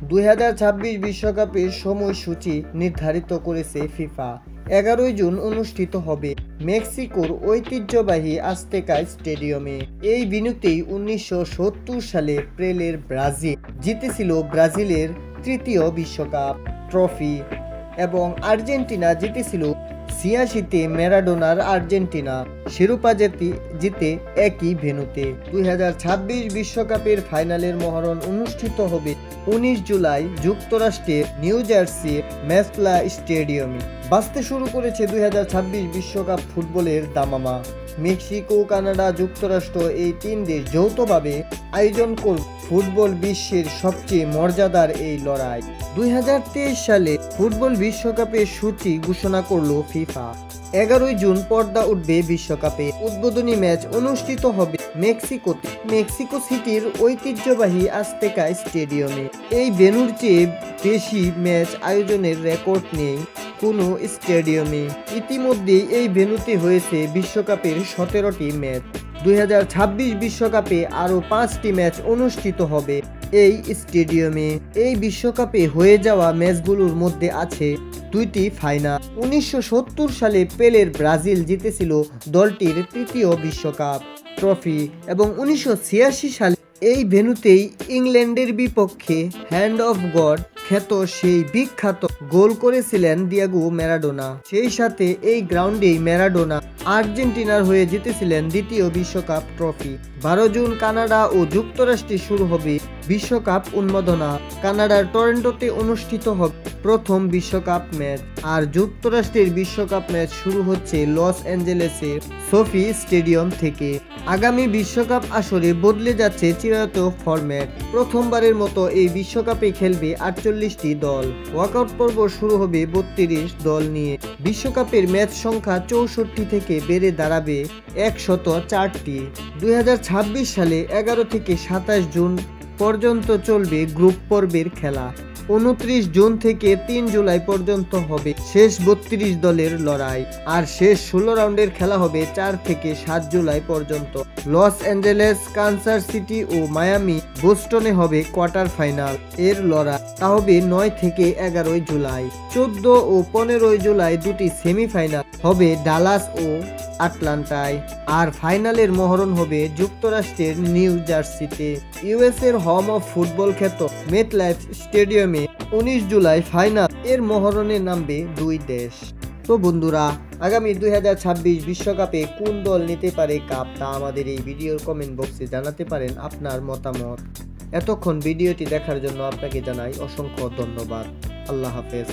2026 বিশ্বকাপের সময়সূচি নির্ধারিত করেছে ফিফা। 11 জুন অনুষ্ঠিত হবে মেক্সিকোর ঐতিহ্যবাহী আজতেকা স্টেডিয়ামে। এই ভেন্যুতেই 1970 সালে পেলের ব্রাজিল জিতেছিল ব্রাজিলের তৃতীয় বিশ্বকাপ ট্রফি এবং আর্জেন্টিনা জিতেছিল 86-তে ম্যারাডোনার আর্জেন্টিনা শিরোপা জিতে একই ভেন্যুতে। 2026 বিশ্বকাপের ফাইনালের মহরণ অনুষ্ঠিত হবে 19 জুলাই যুক্তরাষ্ট্রের নিউ জার্সির মেসলা স্টেডিয়ামে। বাজতে শুরু করেছে 2026 বিশ্বকাপ ফুটবলের দামামা। মেক্সিকো, কানাডা, যুক্তরাষ্ট্র এই 3 দেশ যৌথভাবে আয়োজন করবে ফুটবল বিশ্বের সবচেয়ে মর্যাদার এই লড়াই। 2023 সালে ফুটবল বিশ্বকাপের সূচি ঘোষণা করল ফিফা। 11 জুন পর্দা উঠবে বিশ্বকাপে। উদ্বোধনী ম্যাচ অনুষ্ঠিত হবে মেক্সিকোতে, মেক্সিকো সিটির ঐতিহ্যবাহী আজতেকা স্টেডিয়ামে। এই ভেন্যুর চেয়ে বেশি ম্যাচ আয়োজনের রেকর্ড নেই কোনো স্টেডিয়ামে। ইতিমধ্যে এই ভেন্যুতে হয়েছে বিশ্বকাপের 17টি ম্যাচ। 2026 বিশ্বকাপে আরও 5টি ম্যাচ অনুষ্ঠিত হবে এই স্টেডিয়ামে। এই বিশ্বকাপে হয়ে যাওয়া ম্যাচগুলোর মধ্যে আছে 2টি ফাইনাল। 1970 সালে পেলের ব্রাজিল জিতেছিল দলটির তৃতীয় বিশ্বকাপ ট্রফি এবং 1986 সালে এই ভেন্যুতেই ইংল্যান্ডের বিপক্ষে হ্যান্ড অফ গড খ্যাত সেই বিখ্যাত গোল করেছিলেন দিয়েগো ম্যারাডোনা। সেই সাথে এই গ্রাউন্ডেই ম্যারাডোনা আর্জেন্টিনার হয়ে জিতেছিলেন দ্বিতীয় বিশ্বকাপ ট্রফি। 12 জুন কানাডা ও যুক্তরাষ্ট্রে শুরু হবে বিশ্বকাপ উন্মোদনা। কানাডার টরন্টোতে অনুষ্ঠিত হবে প্রথম বিশ্বকাপ ম্যাচ, আর যুক্তরাষ্ট্রের বিশ্বকাপ ম্যাচ শুরু হচ্ছে লস অ্যাঞ্জেলেসের সোফি স্টেডিয়াম থেকে। আগামী বিশ্বকাপ আসরে বদলে যাচ্ছে চিরায়ত ফরম্যাট। প্রথমবারের মতো এই বিশ্বকাপে খেলবে 48টি দল। ওয়াকআউট পর্ব শুরু হবে 32 দল নিয়ে। বিশ্বকাপের ম্যাচ সংখ্যা 64 থেকে বেড়ে দাঁড়াবে 104টি। 2026 সালে 11 থেকে 27 জুন পর্যন্ত চলবে গ্রুপ পর্বের খেলা। 29 জুন থেকে 3 জুলাই পর্যন্ত হবে শেষ 32 দলের লড়াই, আর শেষ 16 রাউন্ডের খেলা হবে 4 থেকে 7 জুলাই পর্যন্ত। লস অ্যাঞ্জেলেস, কানসাস সিটি ও মায়ামি, বোস্টনে হবে কোয়ার্টার ফাইনাল এর লড়াই। তা হবে 9 থেকে 11 জুলাই। 14 ও 15 জুলাই দুটি সেমিফাইনাল হবে ডালাস ও আটলান্টায়, আর ফাইনালের মহরণ হবে যুক্তরাষ্ট্রের নিউ জার্সিতে। ইউএস এর হোম অফ ফুটবল খ্যাত মেটলাইফ স্টেডিয়ামে 19 জুলাই ফাইনাল এর মহরণে নামবে 2 দেশ। তো বন্ধুরা, আগামী 2026 বিশ্বকাপে কোন দল নিতে পারে কাপ, তা আমাদের এই ভিডিওর কমেন্ট বক্সে জানাতে পারেন আপনার মতামত। এতক্ষণ ভিডিওটি দেখার জন্য আপনাকে জানাই অসংখ্য ধন্যবাদ। আল্লাহ হাফেজ।